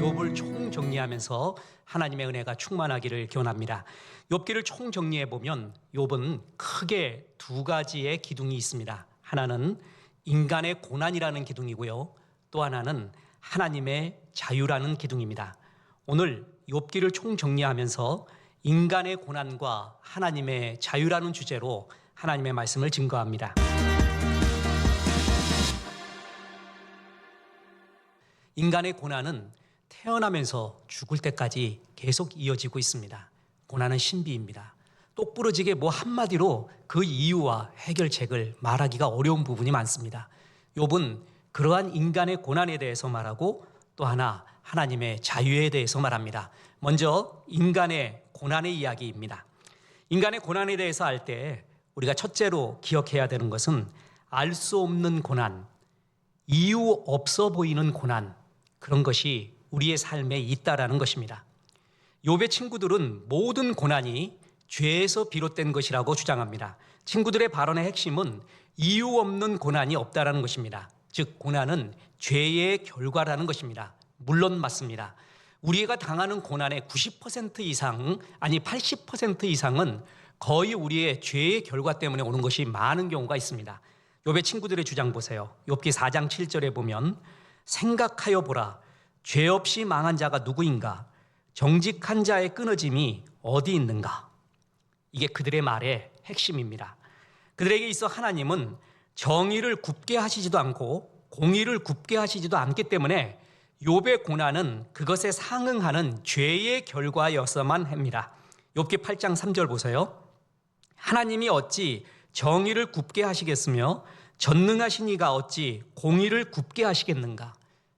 욥을 총정리하면서 하나님의 은혜가 충만하기를 기원합니다. 욥기를 총정리해 보면 욥은 크게 두 가지의 기둥이 있습니다. 하나는 인간의 고난이라는 기둥이고요. 또 하나는 하나님의 자유라는 기둥입니다. 오늘 욥기를 총정리하면서 인간의 고난과 하나님의 자유라는 주제로 하나님의 말씀을 증거합니다. 인간의 고난은 태어나면서 죽을 때까지 계속 이어지고 있습니다. 고난은 신비입니다. 똑부러지게 한마디로 그 이유와 해결책을 말하기가 어려운 부분이 많습니다. 욥은 그러한 인간의 고난에 대해서 말하고 또 하나 하나님의 자유에 대해서 말합니다. 먼저 인간의 고난의 이야기입니다. 인간의 고난에 대해서 할 때 우리가 첫째로 기억해야 되는 것은 알 수 없는 고난, 이유 없어 보이는 고난, 그런 것이 우리의 삶에 있다라는 것입니다. 욥의 친구들은 모든 고난이 죄에서 비롯된 것이라고 주장합니다. 친구들의 발언의 핵심은 이유 없는 고난이 없다라는 것입니다. 즉 고난은 죄의 결과라는 것입니다. 물론 맞습니다. 우리가 당하는 고난의 90% 이상, 아니 80% 이상은 거의 우리의 죄의 결과 때문에 오는 것이 많은 경우가 있습니다. 욥의 친구들의 주장 보세요. 욥기 4장 7절에 보면 생각하여 보라, 죄 없이 망한 자가 누구인가? 정직한 자의 끊어짐이 어디 있는가? 이게 그들의 말의 핵심입니다. 그들에게 있어 하나님은 정의를 굽게 하시지도 않고 공의를 굽게 하시지도 않기 때문에 욥의 고난은 그것에 상응하는 죄의 결과였어만 합니다. 욥기 8장 3절 보세요. 하나님이 어찌 정의를 굽게 하시겠으며 전능하신 이가 어찌 공의를 굽게 하시겠는가?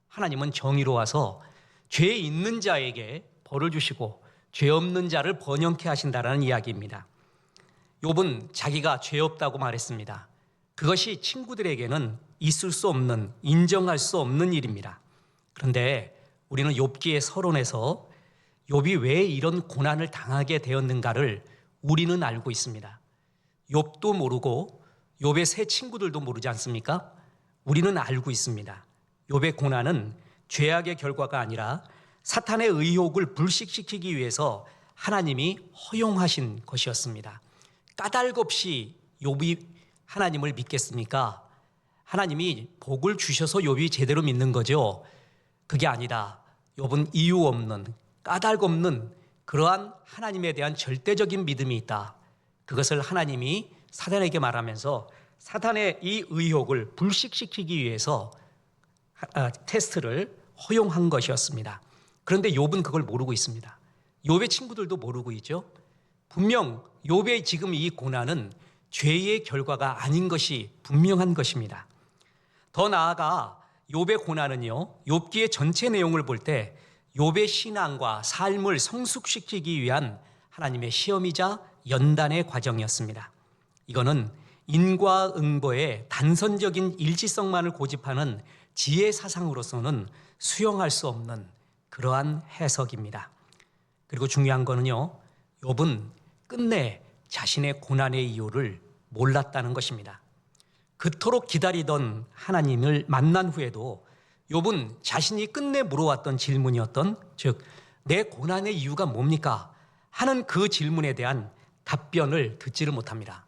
하나님은 정의로워서 죄 있는 자에게 벌을 주시고 죄 없는 자를 번영케 하신다라는 이야기입니다. 욥은 자기가 죄 없다고 말했습니다. 그것이 친구들에게는 있을 수 없는, 인정할 수 없는 일입니다. 그런데 우리는 욥기의 서론에서 욥이 왜 이런 고난을 당하게 되었는가를 우리는 알고 있습니다. 욥도 모르고 욥의 세 친구들도 모르지 않습니까? 우리는 알고 있습니다. 욥의 고난은 죄악의 결과가 아니라 사탄의 의혹을 불식시키기 위해서 하나님이 허용하신 것이었습니다. 까닭 없이 욥이 하나님을 믿겠습니까? 하나님이 복을 주셔서 욥이 제대로 믿는 거죠. 그게 아니다. 욥은 이유 없는, 까닭 없는 그러한 하나님에 대한 절대적인 믿음이 있다. 그것을 하나님이 사탄에게 말하면서 사탄의 이 의혹을 불식시키기 위해서 테스트를 허용한 것이었습니다. 그런데 욥은 그걸 모르고 있습니다. 욥의 친구들도 모르고 있죠. 분명 욥의 지금 이 고난은 죄의 결과가 아닌 것이 분명한 것입니다. 더 나아가 욥의 고난은요, 욥기의 전체 내용을 볼 때 욥의 신앙과 삶을 성숙시키기 위한 하나님의 시험이자 연단의 과정이었습니다. 이거는 인과응보의 단선적인 일치성만을 고집하는 지혜 사상으로서는 수용할 수 없는 그러한 해석입니다. 그리고 중요한 거는요, 욥은 끝내 자신의 고난의 이유를 몰랐다는 것입니다. 그토록 기다리던 하나님을 만난 후에도 욥은 자신이 끝내 물어왔던 질문이었던, 즉 내 고난의 이유가 뭡니까? 하는 그 질문에 대한 답변을 듣지를 못합니다.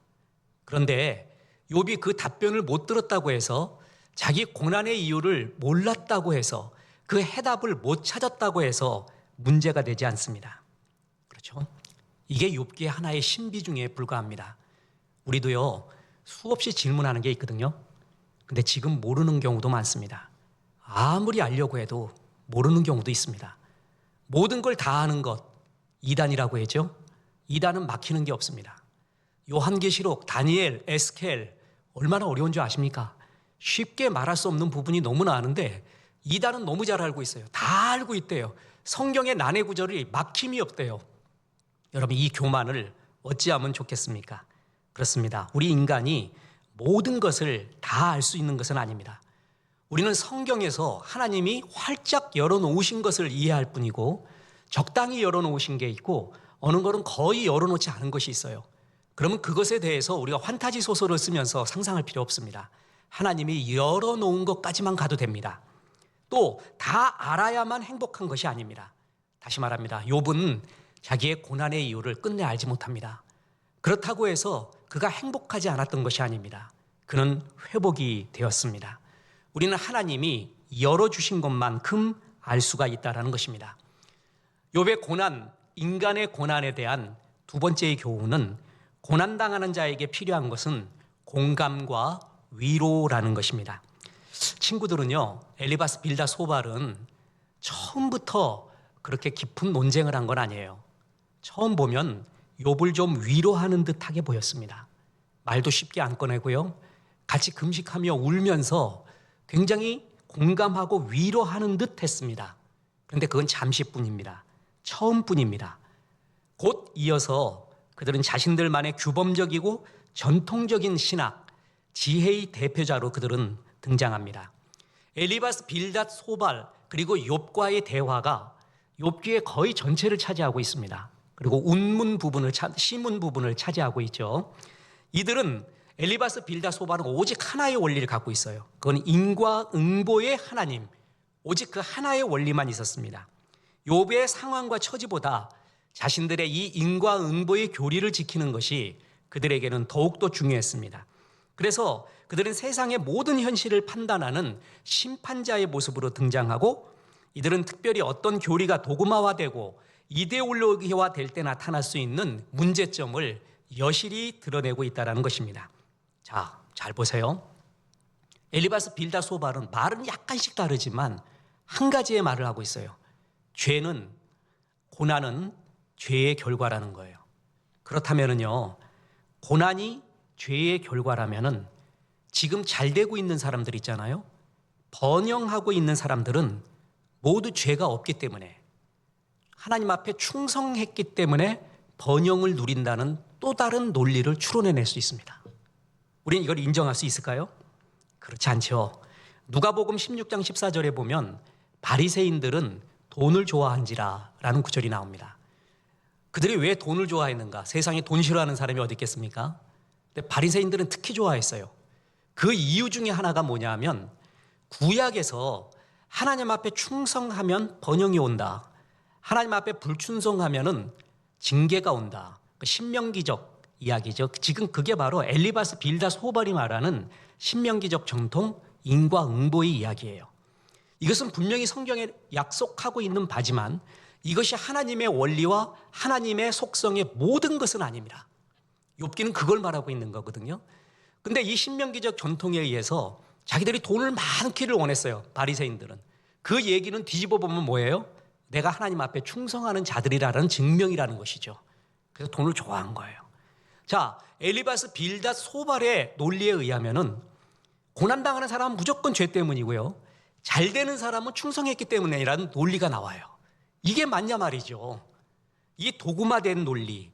그런데 욥이 그 답변을 못 들었다고 해서, 자기 고난의 이유를 몰랐다고 해서, 그 해답을 못 찾았다고 해서 문제가 되지 않습니다. 그렇죠? 이게 욥기의 하나의 신비 중에 불과합니다. 우리도요, 수없이 질문하는 게 있거든요. 근데 지금 모르는 경우도 많습니다. 아무리 알려고 해도 모르는 경우도 있습니다. 모든 걸 다 아는 것, 이단이라고 했죠. 이단은 막히는 게 없습니다. 요한계시록, 다니엘, 에스겔 얼마나 어려운 줄 아십니까? 쉽게 말할 수 없는 부분이 너무나 아는데 이단은 너무 잘 알고 있어요. 다 알고 있대요. 성경의 난해 구절이 막힘이 없대요. 여러분, 이 교만을 어찌하면 좋겠습니까? 그렇습니다. 우리 인간이 모든 것을 다 알 수 있는 것은 아닙니다. 우리는 성경에서 하나님이 활짝 열어놓으신 것을 이해할 뿐이고, 적당히 열어놓으신 게 있고 어느 것은 거의 열어놓지 않은 것이 있어요. 그러면 그것에 대해서 우리가 환타지 소설을 쓰면서 상상할 필요 없습니다. 하나님이 열어놓은 것까지만 가도 됩니다. 또 다 알아야만 행복한 것이 아닙니다. 다시 말합니다. 욥은 자기의 고난의 이유를 끝내 알지 못합니다. 그렇다고 해서 그가 행복하지 않았던 것이 아닙니다. 그는 회복이 되었습니다. 우리는 하나님이 열어주신 것만큼 알 수가 있다는 것입니다. 욥의 고난, 인간의 고난에 대한 두 번째의 교훈은 고난당하는 자에게 필요한 것은 공감과 위로라는 것입니다. 친구들은요, 엘리바스 빌다 소발은 처음부터 그렇게 깊은 논쟁을 한 건 아니에요. 처음 보면 욥을 좀 위로하는 듯하게 보였습니다. 말도 쉽게 안 꺼내고요, 같이 금식하며 울면서 굉장히 공감하고 위로하는 듯 했습니다. 그런데 그건 잠시뿐입니다. 처음뿐입니다. 곧 이어서 그들은 자신들만의 규범적이고 전통적인 신학, 지혜의 대표자로 그들은 등장합니다. 엘리바스, 빌닷, 소발 그리고 욥과의 대화가 욥기의 거의 전체를 차지하고 있습니다. 그리고 시문 부분을 차지하고 있죠. 이들은 엘리바스, 빌닷, 소발은 오직 하나의 원리를 갖고 있어요. 그건 인과응보의 하나님, 오직 그 하나의 원리만 있었습니다. 욥의 상황과 처지보다 자신들의 이 인과응보의 교리를 지키는 것이 그들에게는 더욱더 중요했습니다. 그래서 그들은 세상의 모든 현실을 판단하는 심판자의 모습으로 등장하고, 이들은 특별히 어떤 교리가 도그마화되고 이데올로기화 될 때 나타날 수 있는 문제점을 여실히 드러내고 있다는 것입니다. 자, 잘 보세요. 엘리바스, 빌닷, 소발은 말은 약간씩 다르지만 한 가지의 말을 하고 있어요. 고난은 죄의 결과라는 거예요. 그렇다면요, 고난이 죄의 결과라면은 지금 잘 되고 있는 사람들 있잖아요. 번영하고 있는 사람들은 모두 죄가 없기 때문에, 하나님 앞에 충성했기 때문에 번영을 누린다는 또 다른 논리를 추론해낼 수 있습니다. 우리는 이걸 인정할 수 있을까요? 그렇지 않죠. 누가복음 16장 14절에 보면 바리새인들은 돈을 좋아한지라 라는 구절이 나옵니다. 그들이 왜 돈을 좋아했는가? 세상에 돈 싫어하는 사람이 어디 있겠습니까? 근데 바리새인들은 특히 좋아했어요. 그 이유 중에 하나가 뭐냐 하면, 구약에서 하나님 앞에 충성하면 번영이 온다, 하나님 앞에 불충성하면은 징계가 온다, 신명기적 이야기죠. 지금 그게 바로 엘리바스, 빌닷, 소발이 말하는 신명기적 정통 인과응보의 이야기예요. 이것은 분명히 성경에 약속하고 있는 바지만 이것이 하나님의 원리와 하나님의 속성의 모든 것은 아닙니다. 욥기는 그걸 말하고 있는 거거든요. 근데 이 신명기적 전통에 의해서 자기들이 돈을 많기를 원했어요. 바리새인들은. 그 얘기는 뒤집어 보면 뭐예요? 내가 하나님 앞에 충성하는 자들이라는 증명이라는 것이죠. 그래서 돈을 좋아한 거예요. 자, 엘리바스, 빌닷, 소발의 논리에 의하면은 고난당하는 사람은 무조건 죄 때문이고요, 잘 되는 사람은 충성했기 때문이라는 논리가 나와요. 이게 맞냐 말이죠. 이 도구마된 논리,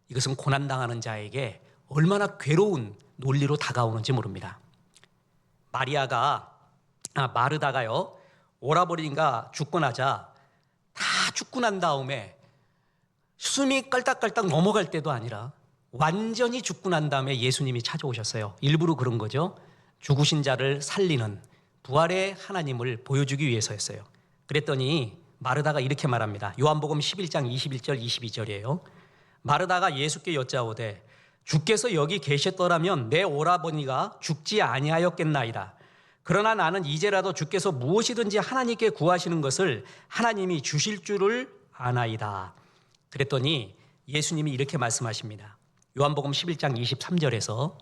이것은 고난당하는 자에게 얼마나 괴로운 논리로 다가오는지 모릅니다. 마르다가요, 오라버니가 죽고 나자 다 죽고 난 다음에 숨이 깔딱깔딱 넘어갈 때도 아니라 완전히 죽고 난 다음에 예수님이 찾아오셨어요. 일부러 그런 거죠. 죽으신 자를 살리는 부활의 하나님을 보여주기 위해서였어요. 그랬더니 마르다가 이렇게 말합니다. 요한복음 11장 21절 22절이에요. 마르다가 예수께 여짜오되 주께서 여기 계셨더라면 내 오라버니가 죽지 아니하였겠나이다. 그러나 나는 이제라도 주께서 무엇이든지 하나님께 구하시는 것을 하나님이 주실 줄을 아나이다. 그랬더니 예수님이 이렇게 말씀하십니다. 요한복음 11장 23절에서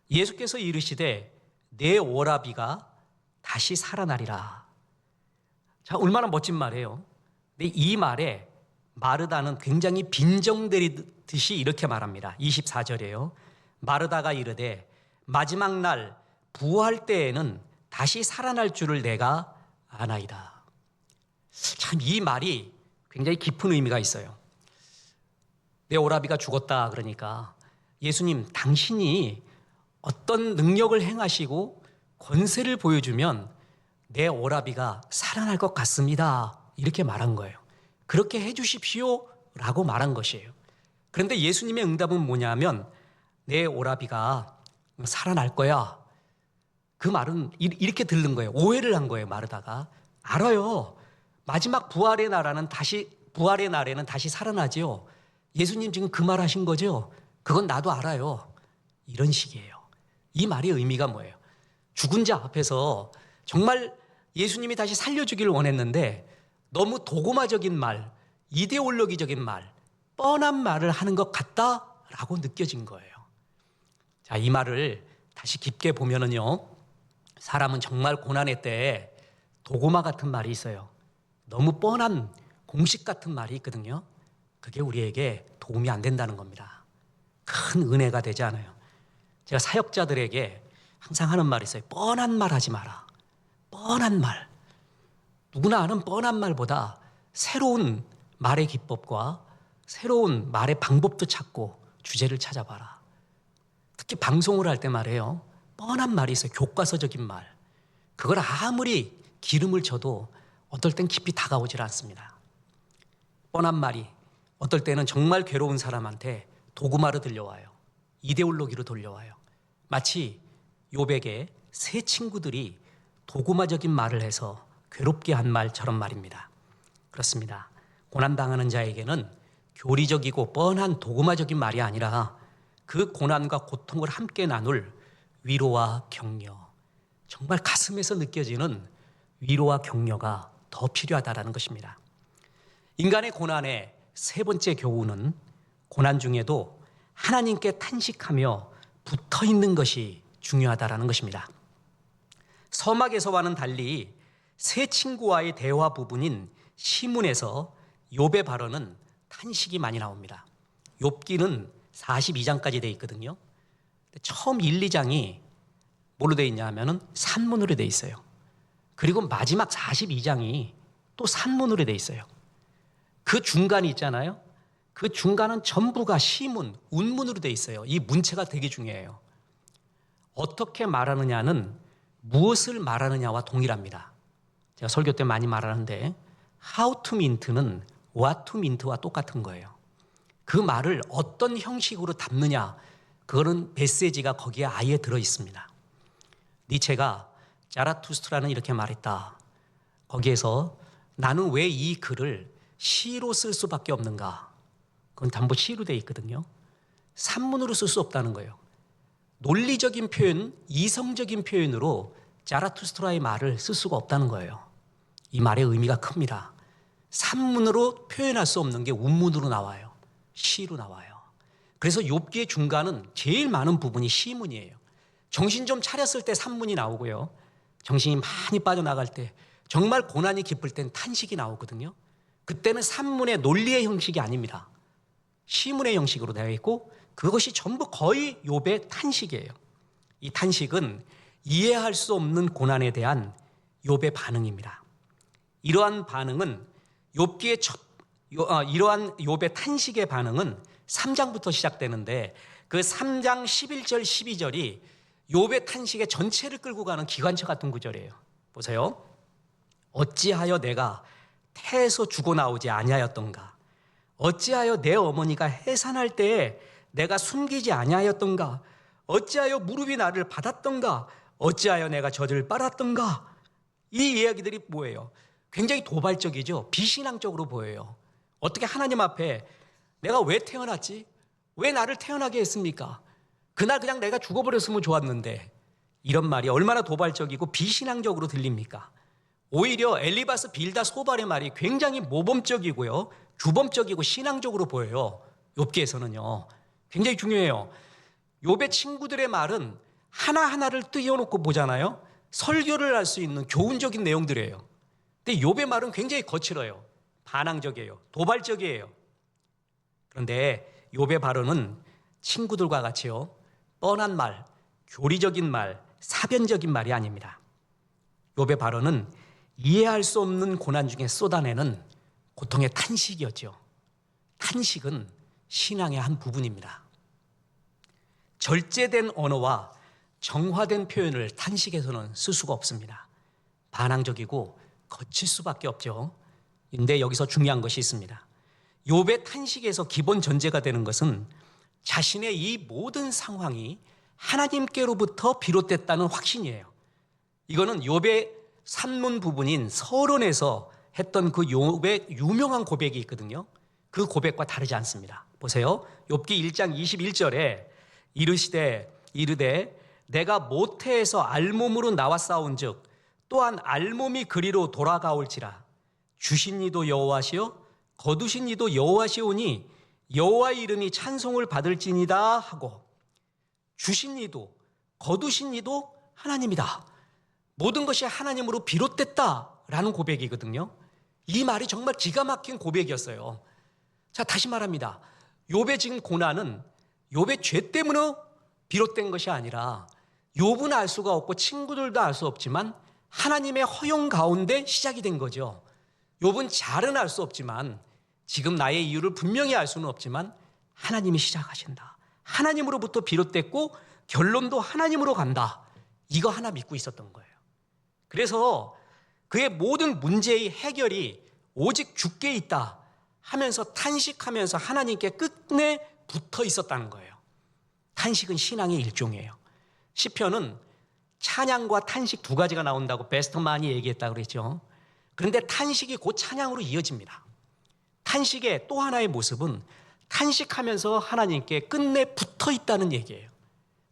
예수께서 이르시되 내 오라비가 다시 살아나리라. 자, 얼마나 멋진 말이에요. 근데 이 말에 마르다는 굉장히 빈정대듯이 이렇게 말합니다. 24절이에요. 마르다가 이르되 마지막 날 부활 때에는 다시 살아날 줄을 내가 아나이다. 참, 이 말이 굉장히 깊은 의미가 있어요. 내 오라비가 죽었다 그러니까, 예수님, 당신이 어떤 능력을 행하시고 권세를 보여주면 내 오라비가 살아날 것 같습니다, 이렇게 말한 거예요. 그렇게 해주십시오 라고 말한 것이에요. 그런데 예수님의 응답은 뭐냐면 내 오라비가 살아날 거야. 그 말은 이렇게 들른 거예요. 오해를 한 거예요, 마르다가. 알아요. 마지막 부활의 날에는 다시 살아나지요. 예수님 지금 그 말 하신 거죠? 그건 나도 알아요. 이런 식이에요. 이 말의 의미가 뭐예요? 죽은 자 앞에서 정말 예수님이 다시 살려주기를 원했는데 너무 도구마적인 말, 이데올로기적인 말, 뻔한 말을 하는 것 같다라고 느껴진 거예요. 자, 이 말을 다시 깊게 보면은요, 사람은 정말 고난의 때에 도구마 같은 말이 있어요. 너무 뻔한 공식 같은 말이 있거든요. 그게 우리에게 도움이 안 된다는 겁니다. 큰 은혜가 되지 않아요. 제가 사역자들에게 항상 하는 말이 있어요. 뻔한 말 하지 마라. 뻔한 말. 누구나 아는 뻔한 말보다 새로운 말의 기법과 새로운 말의 방법도 찾고 주제를 찾아봐라. 특히 방송을 할 때 말이에요. 뻔한 말이 있어요. 교과서적인 말. 그걸 아무리 기름을 쳐도 어떨 땐 깊이 다가오질 않습니다. 뻔한 말이 어떨 때는 정말 괴로운 사람한테 도구마로 들려와요. 이데올로기로 들려와요. 마치 욥에게 세 친구들이 도구마적인 말을 해서 괴롭게 한 말처럼 말입니다. 그렇습니다. 고난당하는 자에게는 교리적이고 뻔한 도구마적인 말이 아니라 그 고난과 고통을 함께 나눌 위로와 격려, 정말 가슴에서 느껴지는 위로와 격려가 더 필요하다는 것입니다. 인간의 고난의 세 번째 교훈은 고난 중에도 하나님께 탄식하며 붙어 있는 것이 중요하다는 것입니다. 서막에서와는 달리 세 친구와의 대화 부분인 시문에서 욥의 발언은 탄식이 많이 나옵니다. 욥기는 42장까지 되어 있거든요. 처음 1, 2장이 뭘로 되어 있냐 하면은 산문으로 되어 있어요. 그리고 마지막 42장이 또 산문으로 되어 있어요. 그 중간이 있잖아요. 그 중간은 전부가 시문, 운문으로 되어 있어요. 이 문체가 되게 중요해요. 어떻게 말하느냐는 무엇을 말하느냐와 동일합니다. 제가 설교 때 많이 말하는데 how to mint는 what to mint와 똑같은 거예요. 그 말을 어떤 형식으로 담느냐, 그거는 메시지가 거기에 아예 들어 있습니다. 니체가 자라투스트라는 이렇게 말했다. 거기에서 나는 왜 이 글을 시로 쓸 수밖에 없는가? 그건 담보 시로 되어 있거든요. 산문으로 쓸 수 없다는 거예요. 논리적인 표현, 이성적인 표현으로 자라투스트라의 말을 쓸 수가 없다는 거예요. 이 말의 의미가 큽니다. 산문으로 표현할 수 없는 게 운문으로 나와요. 시로 나와요. 그래서 욥기의 중간은 제일 많은 부분이 시문이에요. 정신 좀 차렸을 때 산문이 나오고요. 정신이 많이 빠져나갈 때, 정말 고난이 깊을 땐 탄식이 나오거든요. 그때는 산문의 논리의 형식이 아닙니다. 시문의 형식으로 되어 있고 그것이 전부 거의 욥의 탄식이에요. 이 탄식은 이해할 수 없는 고난에 대한 욥의 반응입니다. 이러한 반응은 이러한 욥의 탄식의 반응은 3장부터 시작되는데 그 3장 11절 12절이 욥의 탄식의 전체를 끌고 가는 기관차 같은 구절이에요. 보세요. 어찌하여 내가 태에서 죽어 나오지 아니하였던가? 어찌하여 내 어머니가 해산할 때에 내가 숨기지 아니하였던가? 어찌하여 무릎이 나를 받았던가? 어찌하여 내가 젖을 빨았던가? 이 이야기들이 뭐예요? 굉장히 도발적이죠. 비신앙적으로 보여요. 어떻게 하나님 앞에 내가 왜 태어났지? 왜 나를 태어나게 했습니까? 그날 그냥 내가 죽어버렸으면 좋았는데, 이런 말이 얼마나 도발적이고 비신앙적으로 들립니까? 오히려 엘리바스 빌다 소발의 말이 굉장히 모범적이고요, 주범적이고 신앙적으로 보여요. 욥기에서는요. 굉장히 중요해요. 욥의 친구들의 말은 하나하나를 띄워놓고 보잖아요. 설교를 할 수 있는 교훈적인 내용들이에요. 근데 욥의 말은 굉장히 거칠어요. 반항적이에요. 도발적이에요. 그런데 욥의 발언은 친구들과 같이요, 뻔한 말, 교리적인 말, 사변적인 말이 아닙니다. 욥의 발언은 이해할 수 없는 고난 중에 쏟아내는 고통의 탄식이었죠. 탄식은 신앙의 한 부분입니다. 절제된 언어와 정화된 표현을 탄식에서는 쓸 수가 없습니다. 반항적이고 거칠 수밖에 없죠. 근데 여기서 중요한 것이 있습니다. 욥의 탄식에서 기본 전제가 되는 것은 자신의 이 모든 상황이 하나님께로부터 비롯됐다는 확신이에요. 이거는 욥의 산문 부분인 서론에서 했던 그 욥의 유명한 고백이 있거든요. 그 고백과 다르지 않습니다. 보세요. 욥기 1장 21절에 이르되 내가 모태에서 알몸으로 나와 싸운즉 또한 알몸이 그리로 돌아가올지라. 주신 이도 여호와시요 거두신 이도 여호와시오니 여호와의 이름이 찬송을 받을지니다 하고, 주신 이도 거두신 이도 하나님이다. 모든 것이 하나님으로 비롯됐다라는 고백이거든요. 이 말이 정말 기가 막힌 고백이었어요. 자, 다시 말합니다. 욥의 지금 고난은 욥의 죄 때문에 비롯된 것이 아니라 욥은 알 수가 없고 친구들도 알 수 없지만 하나님의 허용 가운데 시작이 된 거죠. 욥은 잘은 알 수 없지만, 지금 나의 이유를 분명히 알 수는 없지만 하나님이 시작하신다. 하나님으로부터 비롯됐고 결론도 하나님으로 간다. 이거 하나 믿고 있었던 거예요. 그래서 그의 모든 문제의 해결이 오직 주께 있다 하면서 탄식하면서 하나님께 끝내 붙어 있었다는 거예요. 탄식은 신앙의 일종이에요. 시편은 찬양과 탄식 두 가지가 나온다고 베스터만이 얘기했다고 그랬죠. 그런데 탄식이 곧 찬양으로 이어집니다. 탄식의 또 하나의 모습은 탄식하면서 하나님께 끝내 붙어 있다는 얘기예요.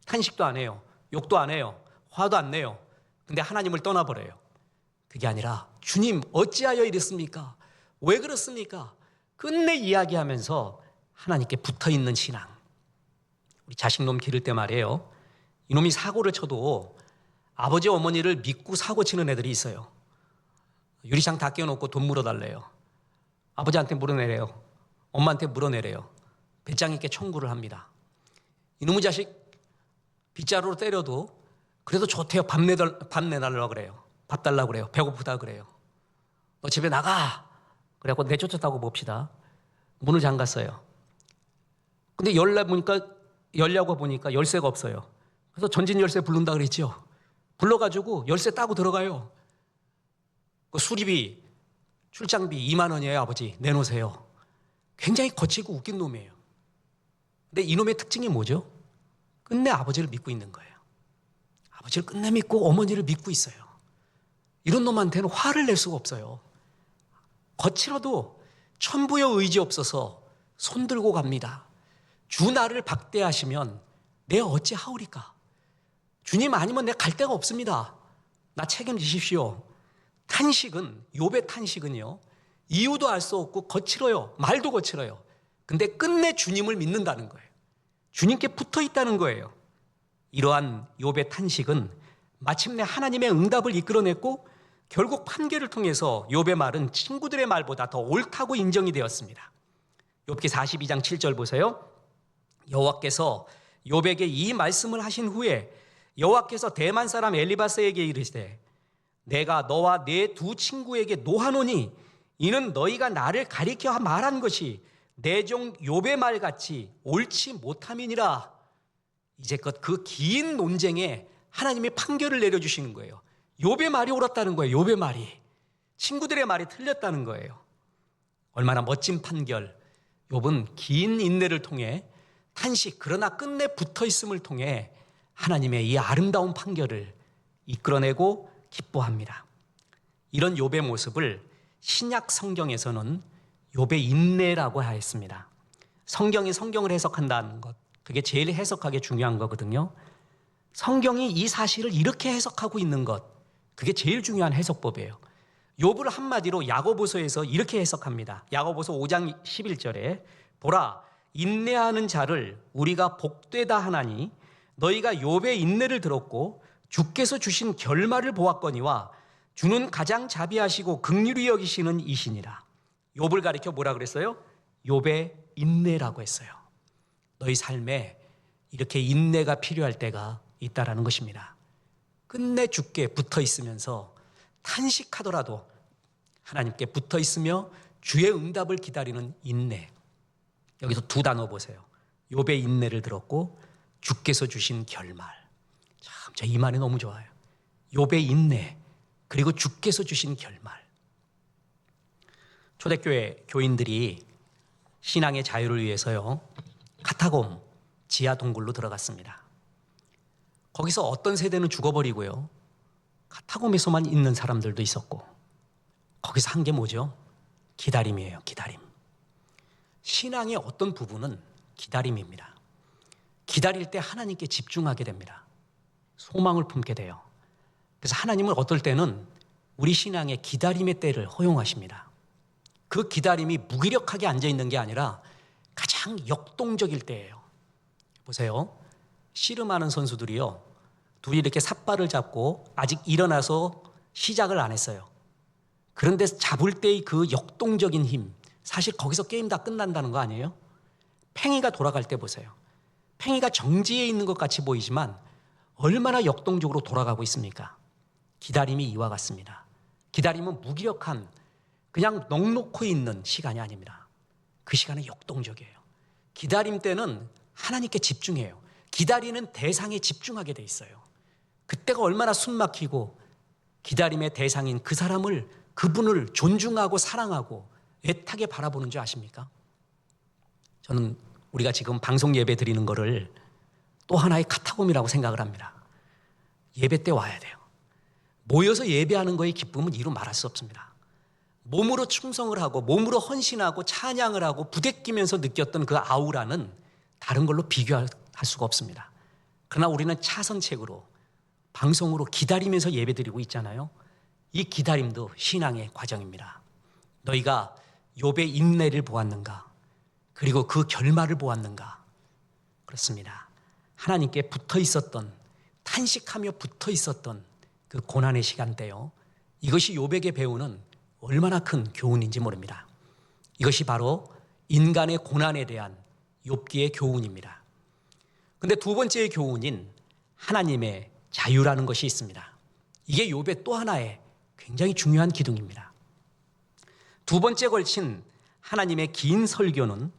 탄식도 안 해요. 욕도 안 해요. 화도 안 내요. 근데 하나님을 떠나버려요. 그게 아니라 주님 어찌하여 이랬습니까? 왜 그렇습니까? 끝내 이야기하면서 하나님께 붙어 있는 신앙. 우리 자식놈 기를 때 말이에요. 이놈이 사고를 쳐도 아버지 어머니를 믿고 사고 치는 애들이 있어요. 유리창 다 깨워놓고 돈 물어달래요. 아버지한테 물어내래요. 엄마한테 물어내래요. 배짱 있게 청구를 합니다. 이놈의 자식 빗자루로 때려도 그래도 좋대요. 밥 내달라고 그래요. 밥 달라고 그래요. 배고프다 그래요. 너 집에 나가. 그래갖고 내쫓았다고 봅시다. 문을 잠갔어요. 근데 열려고 보니까 열쇠가 없어요. 그래서 전진 열쇠 부른다 그랬죠. 불러가지고 열쇠 따고 들어가요. 그 수리비, 출장비 2만 원이에요. 아버지 내놓으세요. 굉장히 거치고 웃긴 놈이에요. 근데 이놈의 특징이 뭐죠? 끝내 아버지를 믿고 있는 거예요. 아버지를 끝내 믿고 어머니를 믿고 있어요. 이런 놈한테는 화를 낼 수가 없어요. 거칠어도 천부여 의지 없어서 손들고 갑니다. 주 나를 박대하시면 내 어찌 하오리까? 주님 아니면 내가 갈 데가 없습니다. 나 책임지십시오. 탄식은, 욥의 탄식은요, 이유도 알 수 없고 거칠어요. 말도 거칠어요. 근데 끝내 주님을 믿는다는 거예요. 주님께 붙어 있다는 거예요. 이러한 욥의 탄식은 마침내 하나님의 응답을 이끌어냈고 결국 판결을 통해서 욥의 말은 친구들의 말보다 더 옳다고 인정이 되었습니다. 욥기 42장 7절 보세요. 여호와께서 욥에게 이 말씀을 하신 후에 여호와께서 대만 사람 엘리바스에게 이르시되 내가 너와 네 두 친구에게 노하노니 이는 너희가 나를 가리켜 말한 것이 내 종 욥의 말같이 옳지 못함이니라. 이제껏 그 긴 논쟁에 하나님이 판결을 내려주시는 거예요. 욥의 말이 옳았다는 거예요. 욥의 말이. 친구들의 말이 틀렸다는 거예요. 얼마나 멋진 판결. 욥은 긴 인내를 통해 탄식, 그러나 끝내 붙어있음을 통해 하나님의 이 아름다운 판결을 이끌어내고 기뻐합니다. 이런 욥의 모습을 신약 성경에서는 욥의 인내라고 하였습니다. 성경이 성경을 해석한다는 것, 그게 제일 해석하기 중요한 거거든요. 성경이 이 사실을 이렇게 해석하고 있는 것, 그게 제일 중요한 해석법이에요. 욥을 한마디로 야고보서에서 이렇게 해석합니다. 야고보서 5장 11절에 보라, 인내하는 자를 우리가 복되다 하나니 너희가 욥의 인내를 들었고 주께서 주신 결말을 보았거니와 주는 가장 자비하시고 긍휼히 여기시는 이시니라. 욥을 가리켜 뭐라 그랬어요? 욥의 인내라고 했어요. 너희 삶에 이렇게 인내가 필요할 때가 있다라는 것입니다. 끝내 주께 붙어 있으면서 탄식하더라도 하나님께 붙어 있으며 주의 응답을 기다리는 인내. 여기서 두 단어 보세요. 욥의 인내를 들었고 주께서 주신 결말. 참, 저 이 말이 너무 좋아요. 욥의 인내 그리고 주께서 주신 결말. 초대교회 교인들이 신앙의 자유를 위해서요, 카타콤 지하 동굴로 들어갔습니다. 거기서 어떤 세대는 죽어버리고요, 카타콤에서만 있는 사람들도 있었고, 거기서 한 게 뭐죠? 기다림이에요. 기다림. 신앙의 어떤 부분은 기다림입니다. 기다릴 때 하나님께 집중하게 됩니다. 소망을 품게 돼요. 그래서 하나님은 어떨 때는 우리 신앙의 기다림의 때를 허용하십니다. 그 기다림이 무기력하게 앉아있는 게 아니라 가장 역동적일 때예요. 보세요. 씨름하는 선수들이요, 둘이 이렇게 삿발을 잡고 아직 일어나서 시작을 안 했어요. 그런데 잡을 때의 그 역동적인 힘, 사실 거기서 게임 다 끝난다는 거 아니에요? 팽이가 돌아갈 때 보세요. 팽이가 정지해 있는 것 같이 보이지만 얼마나 역동적으로 돌아가고 있습니까? 기다림이 이와 같습니다. 기다림은 무기력한, 그냥 넋놓고 있는 시간이 아닙니다. 그 시간은 역동적이에요. 기다림 때는 하나님께 집중해요. 기다리는 대상에 집중하게 돼 있어요. 그때가 얼마나 숨막히고 기다림의 대상인 그 사람을, 그분을 존중하고 사랑하고 애타게 바라보는 줄 아십니까? 저는 우리가 지금 방송 예배 드리는 거를 또 하나의 카타콤이라고 생각을 합니다. 예배 때 와야 돼요. 모여서 예배하는 거의 기쁨은 이루 말할 수 없습니다. 몸으로 충성을 하고 몸으로 헌신하고 찬양을 하고 부대끼면서 느꼈던 그 아우라는 다른 걸로 비교할 수가 없습니다. 그러나 우리는 차선책으로 방송으로 기다리면서 예배드리고 있잖아요. 이 기다림도 신앙의 과정입니다. 너희가 욥의 인내를 보았는가? 그리고 그 결말을 보았는가? 그렇습니다. 하나님께 붙어 있었던, 탄식하며 붙어 있었던 그 고난의 시간대요. 이것이 욥에게 배우는 얼마나 큰 교훈인지 모릅니다. 이것이 바로 인간의 고난에 대한 욥기의 교훈입니다. 그런데 두 번째의 교훈인 하나님의 자유라는 것이 있습니다. 이게 욥의 또 하나의 굉장히 중요한 기둥입니다. 두 번째 걸친 하나님의 긴 설교는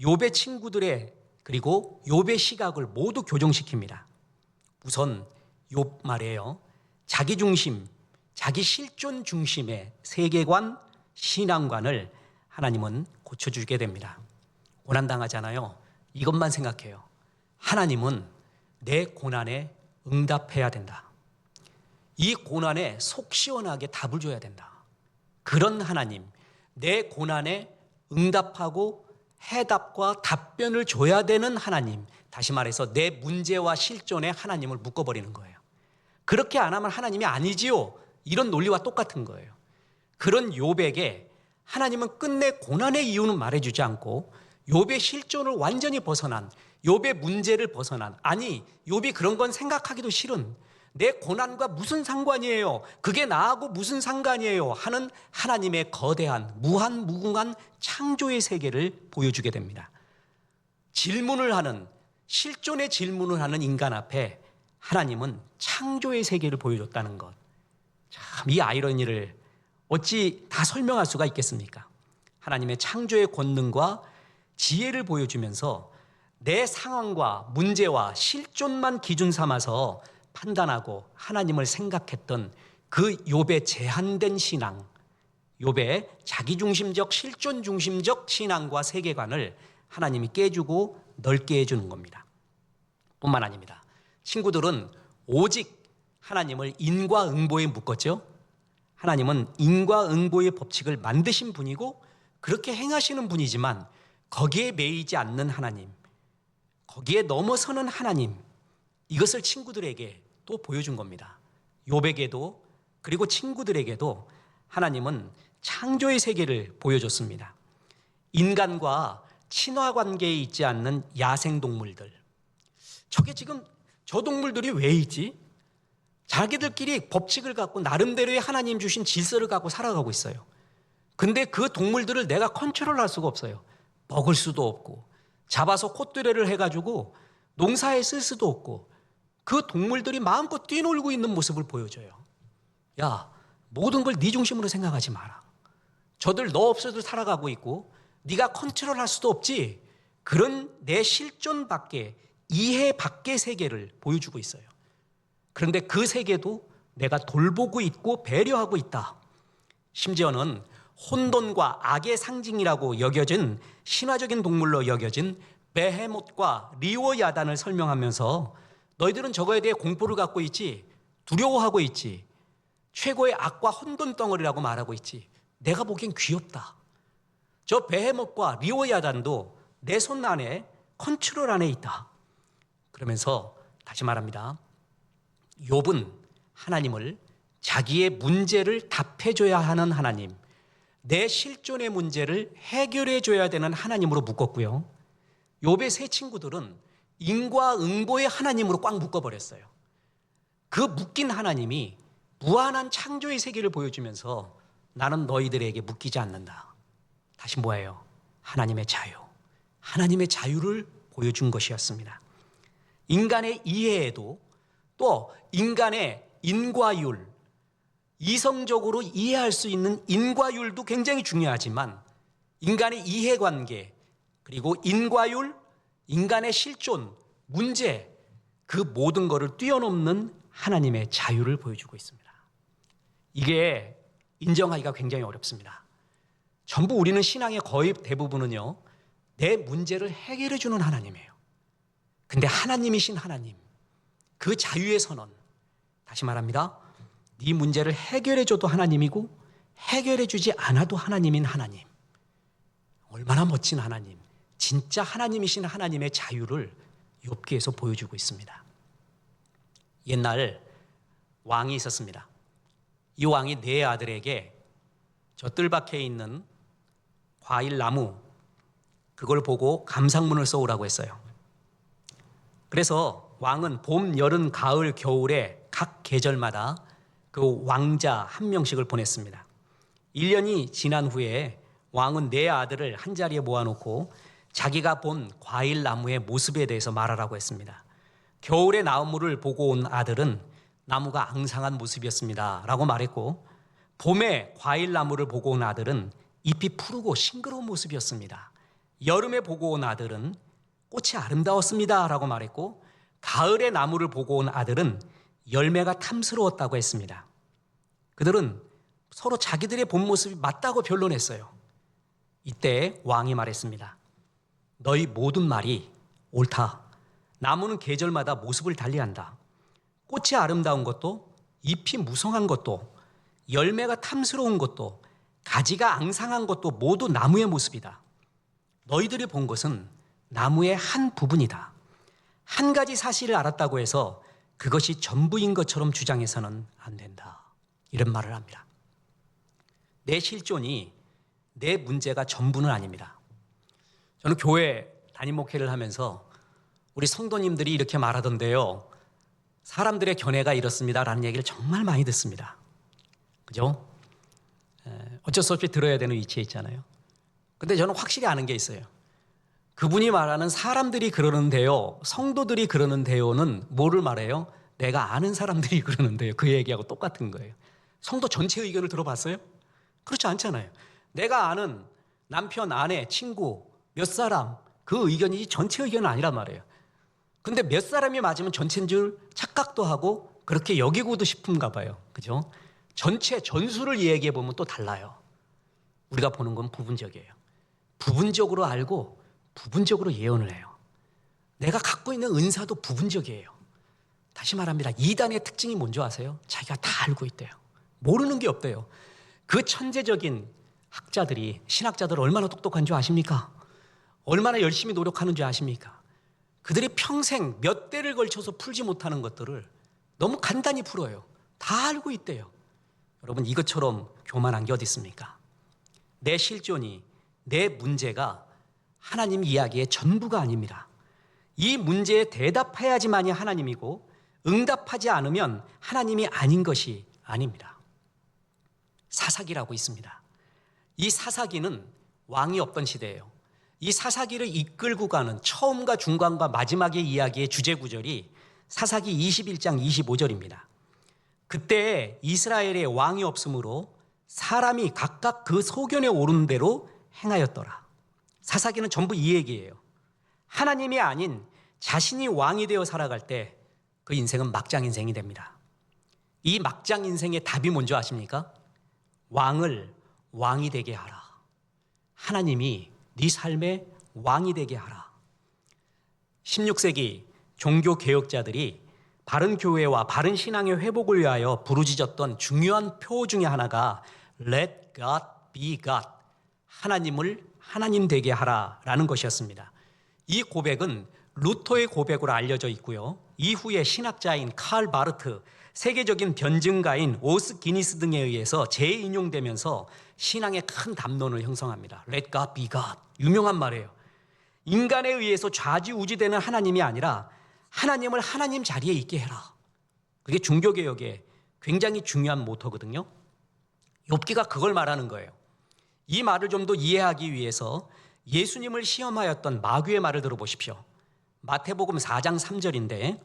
욥의 친구들의, 그리고 욥의 시각을 모두 교정시킵니다. 우선 욥 말이에요. 자기 중심, 자기 실존 중심의 세계관, 신앙관을 하나님은 고쳐주게 됩니다. 고난당하잖아요. 이것만 생각해요. 하나님은 내 고난에 응답해야 된다. 이 고난에 속 시원하게 답을 줘야 된다. 그런 하나님, 내 고난에 응답하고 해답과 답변을 줘야 되는 하나님, 다시 말해서 내 문제와 실존에 하나님을 묶어버리는 거예요. 그렇게 안 하면 하나님이 아니지요, 이런 논리와 똑같은 거예요. 그런 욥에게 하나님은 끝내 고난의 이유는 말해주지 않고 욥의 실존을 완전히 벗어난, 욥의 문제를 벗어난, 아니 욥이 그런 건 생각하기도 싫은, 내 고난과 무슨 상관이에요, 그게 나하고 무슨 상관이에요 하는 하나님의 거대한 무한무궁한 창조의 세계를 보여주게 됩니다. 질문을 하는, 실존의 질문을 하는 인간 앞에 하나님은 창조의 세계를 보여줬다는 것, 참 이 아이러니를 어찌 다 설명할 수가 있겠습니까? 하나님의 창조의 권능과 지혜를 보여주면서 내 상황과 문제와 실존만 기준 삼아서 판단하고 하나님을 생각했던 그 욥의 제한된 신앙, 욥의 자기중심적 실존중심적 신앙과 세계관을 하나님이 깨주고 넓게 해주는 겁니다. 뿐만 아닙니다. 친구들은 오직 하나님을 인과응보에 묶었죠. 하나님은 인과응보의 법칙을 만드신 분이고 그렇게 행하시는 분이지만 거기에 매이지 않는 하나님, 거기에 넘어서는 하나님, 이것을 친구들에게 또 보여준 겁니다. 욥에게도 그리고 친구들에게도 하나님은 창조의 세계를 보여줬습니다. 인간과 친화 관계에 있지 않는 야생동물들, 저게 지금 저 동물들이 왜 있지? 자기들끼리 법칙을 갖고 나름대로의 하나님 주신 질서를 갖고 살아가고 있어요. 근데 그 동물들을 내가 컨트롤할 수가 없어요. 먹을 수도 없고 잡아서 콧뚜레를 해가지고 농사에 쓸 수도 없고 그 동물들이 마음껏 뛰놀고 있는 모습을 보여줘요. 야, 모든 걸 네 중심으로 생각하지 마라. 저들 너 없어도 살아가고 있고 네가 컨트롤할 수도 없지. 그런 내 실존 밖에, 이해 밖의 세계를 보여주고 있어요. 그런데 그 세계도 내가 돌보고 있고 배려하고 있다. 심지어는 혼돈과 악의 상징이라고 여겨진, 신화적인 동물로 여겨진 베헤못과 리오야단을 설명하면서 너희들은 저거에 대해 공포를 갖고 있지, 두려워하고 있지, 최고의 악과 혼돈 덩어리라고 말하고 있지. 내가 보기엔 귀엽다. 저 베헤못과 리오야단도 내 손 안에 컨트롤 안에 있다. 그러면서 다시 말합니다. 욥은 하나님을 자기의 문제를 답해줘야 하는 하나님, 내 실존의 문제를 해결해줘야 되는 하나님으로 묶었고요. 욥의 세 친구들은 인과응보의 하나님으로 꽉 묶어버렸어요. 그 묶인 하나님이 무한한 창조의 세계를 보여주면서 나는 너희들에게 묶이지 않는다. 다시 뭐예요? 하나님의 자유. 하나님의 자유를 보여준 것이었습니다. 인간의 이해에도 또 인간의 인과율, 이성적으로 이해할 수 있는 인과율도 굉장히 중요하지만 인간의 이해관계, 그리고 인과율, 인간의 실존, 문제, 그 모든 것을 뛰어넘는 하나님의 자유를 보여주고 있습니다. 이게 인정하기가 굉장히 어렵습니다. 전부 우리는 신앙의 거의 대부분은요, 내 문제를 해결해 주는 하나님이에요. 근데 하나님이신 하나님, 그 자유의 선언, 다시 말합니다. 네 문제를 해결해 줘도 하나님이고 해결해 주지 않아도 하나님인 하나님. 얼마나 멋진 하나님, 진짜 하나님이신 하나님의 자유를 욥기에서 보여주고 있습니다. 옛날 왕이 있었습니다. 이 왕이 네 아들에게 저 뜰밭에 있는 과일 나무, 그걸 보고 감상문을 써오라고 했어요. 그래서 왕은 봄, 여름, 가을, 겨울에 각 계절마다 그 왕자 한 명씩을 보냈습니다. 1년이 지난 후에 왕은 네 아들을 한자리에 모아놓고 자기가 본 과일 나무의 모습에 대해서 말하라고 했습니다. 겨울에 나무를 보고 온 아들은 나무가 앙상한 모습이었습니다 라고 말했고, 봄에 과일 나무를 보고 온 아들은 잎이 푸르고 싱그러운 모습이었습니다. 여름에 보고 온 아들은 꽃이 아름다웠습니다 라고 말했고, 가을에 나무를 보고 온 아들은 열매가 탐스러웠다고 했습니다. 그들은 서로 자기들의 본 모습이 맞다고 변론했어요. 이때 왕이 말했습니다. 너희 모든 말이 옳다. 나무는 계절마다 모습을 달리한다. 꽃이 아름다운 것도, 잎이 무성한 것도, 열매가 탐스러운 것도, 가지가 앙상한 것도 모두 나무의 모습이다. 너희들이 본 것은 나무의 한 부분이다. 한 가지 사실을 알았다고 해서 그것이 전부인 것처럼 주장해서는 안 된다. 이런 말을 합니다. 내 실존이 내 문제가 전부는 아닙니다. 저는 교회 담임 목회를 하면서 우리 성도님들이 이렇게 말하던데요. 사람들의 견해가 이렇습니다라는 얘기를 정말 많이 듣습니다. 그죠? 어쩔 수 없이 들어야 되는 위치에 있잖아요. 근데 저는 확실히 아는 게 있어요. 그분이 말하는 사람들이 그러는데요, 성도들이 그러는데요는 뭐를 말해요? 내가 아는 사람들이 그러는데요. 그 얘기하고 똑같은 거예요. 성도 전체 의견을 들어봤어요? 그렇지 않잖아요. 내가 아는 남편, 아내, 친구, 몇 사람, 그 의견이 전체 의견은 아니란 말이에요. 근데 몇 사람이 맞으면 전체인 줄 착각도 하고 그렇게 여기고도 싶은가 봐요. 그죠? 전체 전수를 이야기해 보면 또 달라요. 우리가 보는 건 부분적이에요. 부분적으로 알고 부분적으로 예언을 해요. 내가 갖고 있는 은사도 부분적이에요. 다시 말합니다. 이단의 특징이 뭔지 아세요? 자기가 다 알고 있대요. 모르는 게 없대요. 그 천재적인 학자들이, 신학자들 얼마나 똑똑한 줄 아십니까? 얼마나 열심히 노력하는 줄 아십니까? 그들이 평생 몇 대를 걸쳐서 풀지 못하는 것들을 너무 간단히 풀어요. 다 알고 있대요. 여러분, 이것처럼 교만한 게 어디 있습니까? 내 실존이, 내 문제가 하나님 이야기의 전부가 아닙니다. 이 문제에 대답해야지만이 하나님이고 응답하지 않으면 하나님이 아닌 것이 아닙니다. 사사기라고 있습니다. 이 사사기는 왕이 없던 시대예요. 이 사사기를 이끌고 가는 처음과 중간과 마지막의 이야기의 주제 구절이 사사기 21장 25절입니다. 그때 이스라엘에 왕이 없으므로 사람이 각각 그 소견에 오른 대로 행하였더라. 사사기는 전부 이 얘기예요. 하나님이 아닌 자신이 왕이 되어 살아갈 때 그 인생은 막장 인생이 됩니다. 이 막장 인생의 답이 뭔지 아십니까? 왕을 왕이 되게 하라. 하나님이 네 삶의 왕이 되게 하라. 16세기 종교 개혁자들이 바른 교회와 바른 신앙의 회복을 위하여 부르짖었던 중요한 표 중에 하나가 Let God be God, 하나님을 하나님 되게 하라라는 것이었습니다. 이 고백은 루터의 고백으로 알려져 있고요. 이후에 신학자인 칼 바르트, 세계적인 변증가인 오스 기니스 등에 의해서 재인용되면서 신앙의 큰 담론을 형성합니다. Let God be God, 유명한 말이에요. 인간에 의해서 좌지우지되는 하나님이 아니라 하나님을 하나님 자리에 있게 해라. 그게 종교개혁의 굉장히 중요한 모토거든요. 욥기가 그걸 말하는 거예요. 이 말을 좀 더 이해하기 위해서 예수님을 시험하였던 마귀의 말을 들어보십시오. 마태복음 4장 3절인데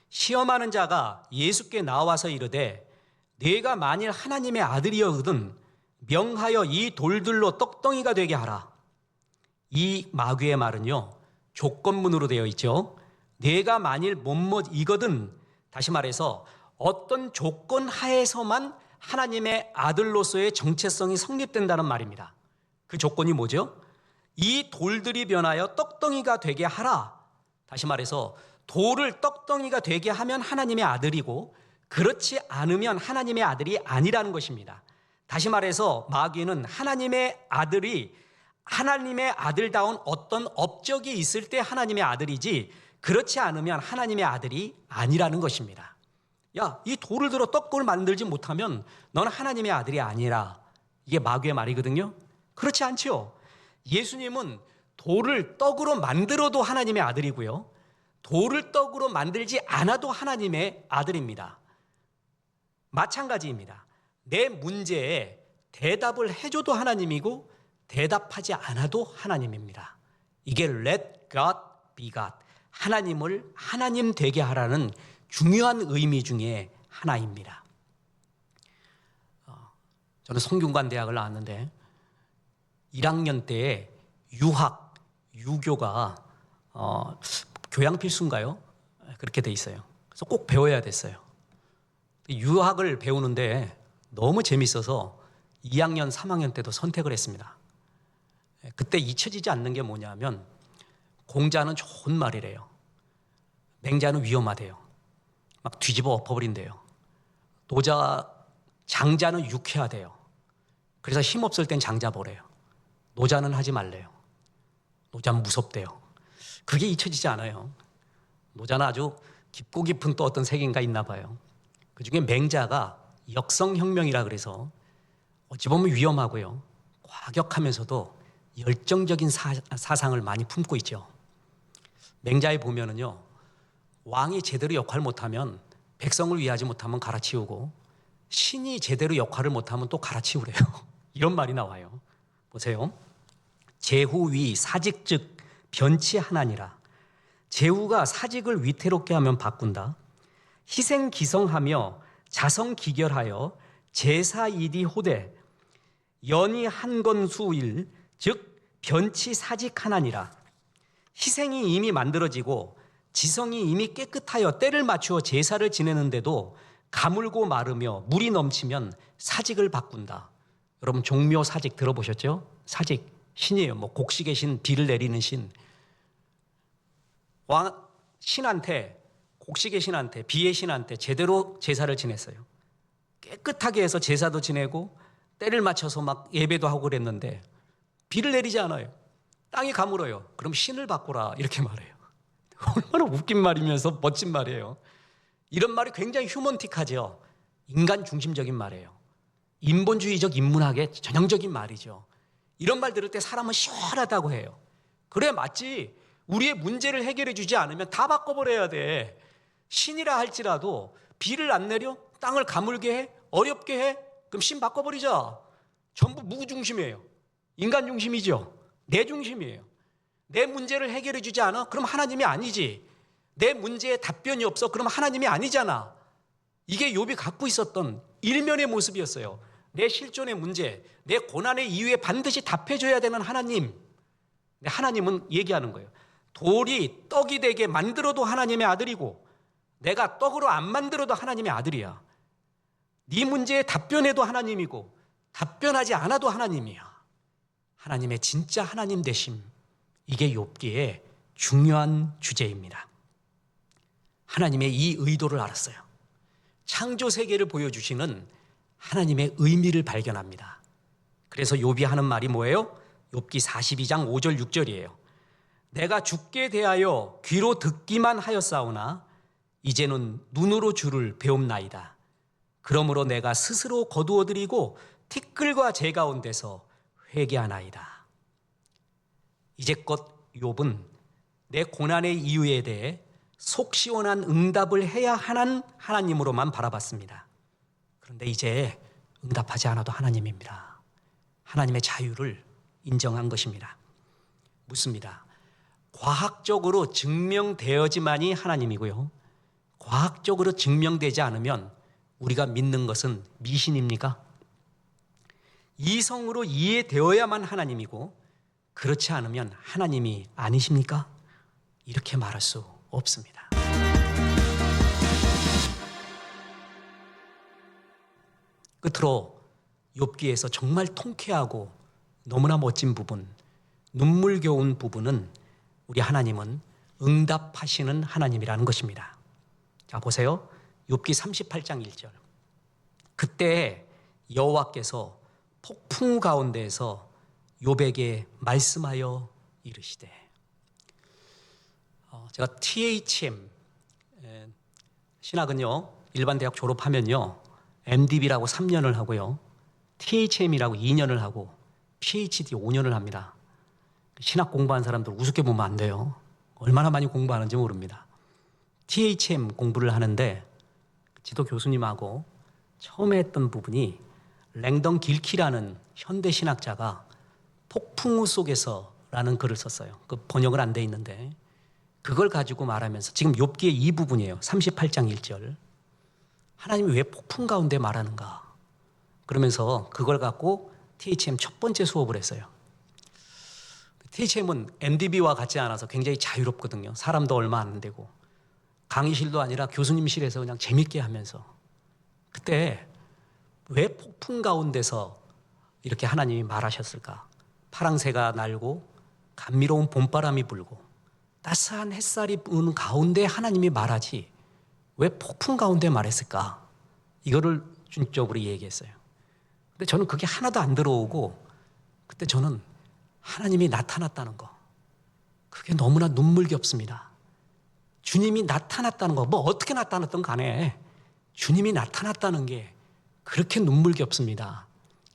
시험하는 자가 예수께 나와서 이르되 네가 만일 하나님의 아들이거든 명하여 이 돌들로 떡덩이가 되게 하라. 이 마귀의 말은요, 조건문으로 되어 있죠. 내가 만일 뭐뭐이거든, 다시 말해서 어떤 조건 하에서만 하나님의 아들로서의 정체성이 성립된다는 말입니다. 그 조건이 뭐죠? 이 돌들이 변하여 떡덩이가 되게 하라. 다시 말해서 돌을 떡덩이가 되게 하면 하나님의 아들이고 그렇지 않으면 하나님의 아들이 아니라는 것입니다. 다시 말해서 마귀는 하나님의 아들이 하나님의 아들다운 어떤 업적이 있을 때 하나님의 아들이지 그렇지 않으면 하나님의 아들이 아니라는 것입니다. 야, 이 돌을 들어 떡을 만들지 못하면 너는 하나님의 아들이 아니라, 이게 마귀의 말이거든요. 그렇지 않죠. 예수님은 돌을 떡으로 만들어도 하나님의 아들이고요, 돌을 떡으로 만들지 않아도 하나님의 아들입니다. 마찬가지입니다. 내 문제에 대답을 해줘도 하나님이고 대답하지 않아도 하나님입니다. 이게 Let God be God, 하나님을 하나님 되게 하라는 중요한 의미 중에 하나입니다. 저는 성균관대학을 나왔는데 1학년 때에 유교가 교양필수인가요? 그렇게 돼 있어요. 그래서 꼭 배워야 됐어요. 유학을 배우는데 너무 재밌어서 2학년, 3학년 때도 선택을 했습니다. 그때 잊혀지지 않는 게 뭐냐면 공자는 좋은 말이래요. 맹자는 위험하대요. 막 뒤집어 엎어버린대요. 장자는 유쾌하대요. 그래서 힘없을 땐 장자 보래요. 노자는 하지 말래요. 노자는 무섭대요. 그게 잊혀지지 않아요. 노자는 아주 깊고 깊은 또 어떤 세계가 있나 봐요. 그중에 맹자가 역성혁명이라 그래서 어찌 보면 위험하고요, 과격하면서도 열정적인 사상을 많이 품고 있죠. 맹자에 보면은요, 왕이 제대로 역할 못하면, 백성을 위하지 못하면 갈아치우고 신이 제대로 역할을 못하면 또 갈아치우래요. 이런 말이 나와요. 보세요. 제후위 사직즉 변치하나니라. 제후가 사직을 위태롭게 하면 바꾼다. 희생기성하며 자성기결하여 제사이디 호대 연이 한건수일 즉 변치사직하나니라. 희생이 이미 만들어지고 지성이 이미 깨끗하여 때를 맞추어 제사를 지내는데도 가물고 마르며 물이 넘치면 사직을 바꾼다. 여러분 종묘 사직 들어보셨죠? 사직 신이에요. 뭐 곡식의 신, 비를 내리는 신. 신한테, 곡식의 신한테, 비의 신한테 제대로 제사를 지냈어요. 깨끗하게 해서 제사도 지내고 때를 맞춰서 막 예배도 하고 그랬는데 비를 내리지 않아요. 땅이 가물어요. 그럼 신을 바꾸라 이렇게 말해요. 얼마나 웃긴 말이면서 멋진 말이에요. 이런 말이 굉장히 휴먼틱하죠. 인간 중심적인 말이에요. 인본주의적 인문학의 전형적인 말이죠. 이런 말 들을 때 사람은 시원하다고 해요. 그래 맞지. 우리의 문제를 해결해 주지 않으면 다 바꿔버려야 돼. 신이라 할지라도 비를 안 내려? 땅을 가물게 해? 어렵게 해? 그럼 신 바꿔버리자. 전부 무중심이에요. 인간 중심이죠. 내 중심이에요. 내 문제를 해결해 주지 않아? 그럼 하나님이 아니지. 내 문제에 답변이 없어? 그럼 하나님이 아니잖아. 이게 욥이 갖고 있었던 일면의 모습이었어요. 내 실존의 문제, 내 고난의 이유에 반드시 답해줘야 되는 하나님. 하나님은 얘기하는 거예요. 돌이 떡이 되게 만들어도 하나님의 아들이고 내가 떡으로 안 만들어도 하나님의 아들이야. 네 문제에 답변해도 하나님이고 답변하지 않아도 하나님이야. 하나님의 진짜 하나님 되심, 이게 욥기의 중요한 주제입니다. 하나님의 이 의도를 알았어요. 창조 세계를 보여주시는 하나님의 의미를 발견합니다. 그래서 욥이 하는 말이 뭐예요? 욥기 42장 5절 6절이에요. 내가 주께 대하여 귀로 듣기만 하였사오나 이제는 눈으로 주를 배움나이다. 그러므로 내가 스스로 거두어드리고 티끌과 재 가운데서 회개하나이다. 이제껏 욥은 내 고난의 이유에 대해 속 시원한 응답을 해야 하는 하나님으로만 바라봤습니다. 그런데 이제 응답하지 않아도 하나님입니다. 하나님의 자유를 인정한 것입니다. 묻습니다. 과학적으로 증명되어지만이 하나님이고요. 과학적으로 증명되지 않으면 우리가 믿는 것은 미신입니까? 이성으로 이해되어야만 하나님이고 그렇지 않으면 하나님이 아니십니까? 이렇게 말할 수 없습니다. 끝으로 욥기에서 정말 통쾌하고 너무나 멋진 부분, 눈물겨운 부분은 우리 하나님은 응답하시는 하나님이라는 것입니다. 자, 보세요. 욥기 38장 1절. 그때 여호와께서 폭풍 가운데에서 욥에게 말씀하여 이르시되. 제가 THM 신학은요, 일반 대학 졸업하면요 MDB라고 3년을 하고요, THM이라고 2년을 하고 PhD 5년을 합니다. 신학 공부한 사람들 우습게 보면 안 돼요. 얼마나 많이 공부하는지 모릅니다. THM 공부를 하는데 지도 교수님하고 처음에 했던 부분이 랭던 길키라는 현대 신학자가 폭풍우 속에서라는 글을 썼어요. 그 번역은 안 돼 있는데 그걸 가지고 말하면서 지금 욥기의 이 부분이에요. 38장 1절. 하나님이 왜 폭풍 가운데 말하는가? 그러면서 그걸 갖고 THM 첫 번째 수업을 했어요. THM은 MDB와 같지 않아서 굉장히 자유롭거든요. 사람도 얼마 안 되고 강의실도 아니라 교수님실에서 그냥 재밌게 하면서 그때 왜 폭풍 가운데서 이렇게 하나님이 말하셨을까? 파랑새가 날고 감미로운 봄바람이 불고 따스한 햇살이 부는 가운데 하나님이 말하지 왜 폭풍 가운데 말했을까? 이거를 중점적으로 얘기했어요. 근데 저는 그게 하나도 안 들어오고 그때 저는 하나님이 나타났다는 거, 그게 너무나 눈물겹습니다. 주님이 나타났다는 거, 뭐 어떻게 나타났던 간에 주님이 나타났다는 게 그렇게 눈물겹습니다.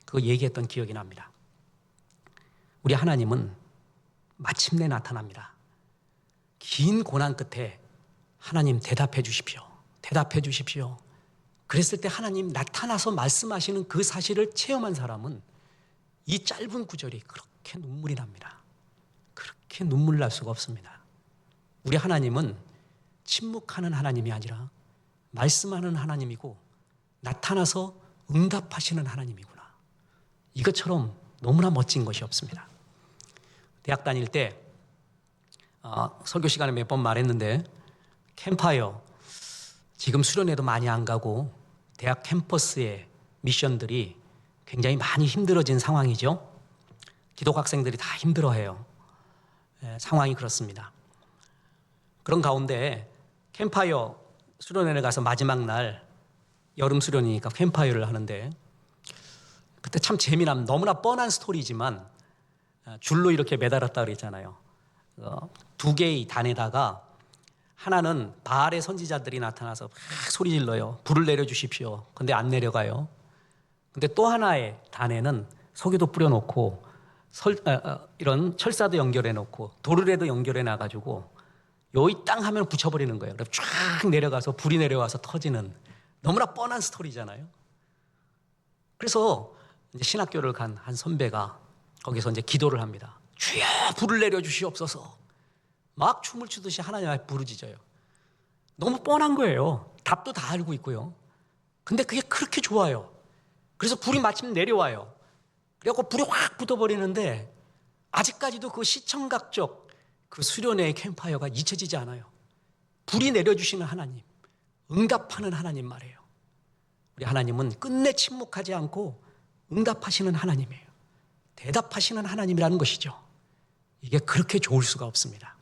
그거 얘기했던 기억이 납니다. 우리 하나님은 마침내 나타납니다. 긴 고난 끝에 하나님 대답해 주십시오. 대답해 주십시오. 그랬을 때 하나님 나타나서 말씀하시는 그 사실을 체험한 사람은 이 짧은 구절이 그렇게 눈물이 납니다. 그렇게 눈물 날 수가 없습니다. 우리 하나님은 침묵하는 하나님이 아니라 말씀하는 하나님이고 나타나서 응답하시는 하나님이구나. 이것처럼 너무나 멋진 것이 없습니다. 대학 다닐 때 설교 시간에 몇 번 말했는데 캠파이어 지금 수련회도 많이 안 가고 대학 캠퍼스의 미션들이 굉장히 많이 힘들어진 상황이죠. 기독 학생들이 다 힘들어해요. 상황이 그렇습니다. 그런 가운데 캠파이어 수련회를 가서 마지막 날 여름 수련이니까 캠파이어를 하는데 그때 참 재미난 너무나 뻔한 스토리지만 줄로 이렇게 매달았다 그랬잖아요. 두 개의 단에다가 하나는 바알의 선지자들이 나타나서 막 소리 질러요. 불을 내려주십시오. 근데 안 내려가요. 근데 또 하나의 단에는 석유도 뿌려놓고 이런 철사도 연결해놓고 도르래도 연결해놔가지고 여기 땅 하면 붙여버리는 거예요. 그럼 쫙 내려가서 불이 내려와서 터지는 너무나 뻔한 스토리잖아요. 그래서 이제 신학교를 간 한 선배가 거기서 이제 기도를 합니다. 주여 불을 내려주시옵소서. 막 춤을 추듯이 하나님 앞에 부르짖어요. 너무 뻔한 거예요. 답도 다 알고 있고요. 근데 그게 그렇게 좋아요. 그래서 불이 마침 내려와요. 그래갖고 불이 확 붙어버리는데 아직까지도 그 시청각적 그 수련회의 캠파이어가 잊혀지지 않아요. 불이 내려주시는 하나님, 응답하는 하나님 말이에요. 우리 하나님은 끝내 침묵하지 않고 응답하시는 하나님이에요. 대답하시는 하나님이라는 것이죠. 이게 그렇게 좋을 수가 없습니다.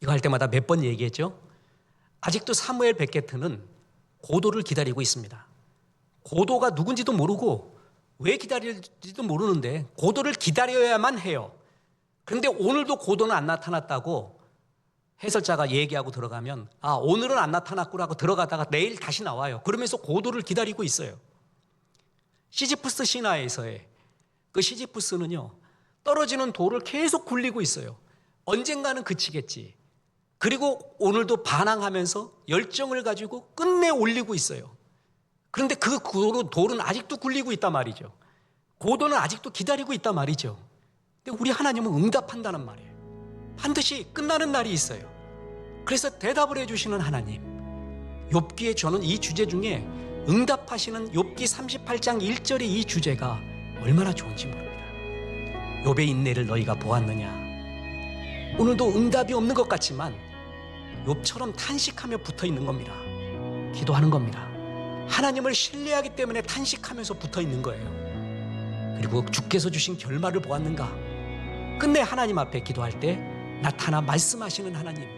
이거 할 때마다 몇 번 얘기했죠. 아직도 사무엘 베케트는 고도를 기다리고 있습니다. 고도가 누군지도 모르고 왜 기다릴지도 모르는데 고도를 기다려야만 해요. 그런데 오늘도 고도는 안 나타났다고 해설자가 얘기하고 들어가면 오늘은 안 나타났구나 하고 들어가다가 내일 다시 나와요. 그러면서 고도를 기다리고 있어요. 시지프스 신화에서의 그 시지프스는요, 떨어지는 돌을 계속 굴리고 있어요. 언젠가는 그치겠지. 그리고 오늘도 반항하면서 열정을 가지고 끝내 올리고 있어요. 그런데 그 돌은 아직도 굴리고 있단 말이죠. 고도는 아직도 기다리고 있단 말이죠. 근데 우리 하나님은 응답한다는 말이에요. 반드시 끝나는 날이 있어요. 그래서 대답을 해주시는 하나님, 욥기에 저는 이 주제 중에 응답하시는 욥기 38장 1절의 이 주제가 얼마나 좋은지 모릅니다. 욥의 인내를 너희가 보았느냐. 오늘도 응답이 없는 것 같지만 욥처럼 탄식하며 붙어 있는 겁니다. 기도하는 겁니다. 하나님을 신뢰하기 때문에 탄식하면서 붙어 있는 거예요. 그리고 주께서 주신 결말을 보았는가? 끝내 하나님 앞에 기도할 때 나타나 말씀하시는 하나님,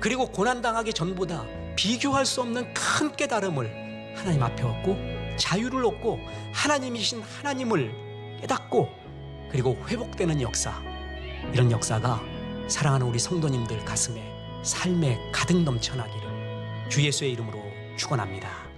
그리고 고난당하기 전보다 비교할 수 없는 큰 깨달음을 하나님 앞에 얻고 자유를 얻고 하나님이신 하나님을 깨닫고 그리고 회복되는 역사, 이런 역사가 사랑하는 우리 성도님들 가슴에 삶에 가득 넘쳐나기를 주 예수의 이름으로 축원합니다.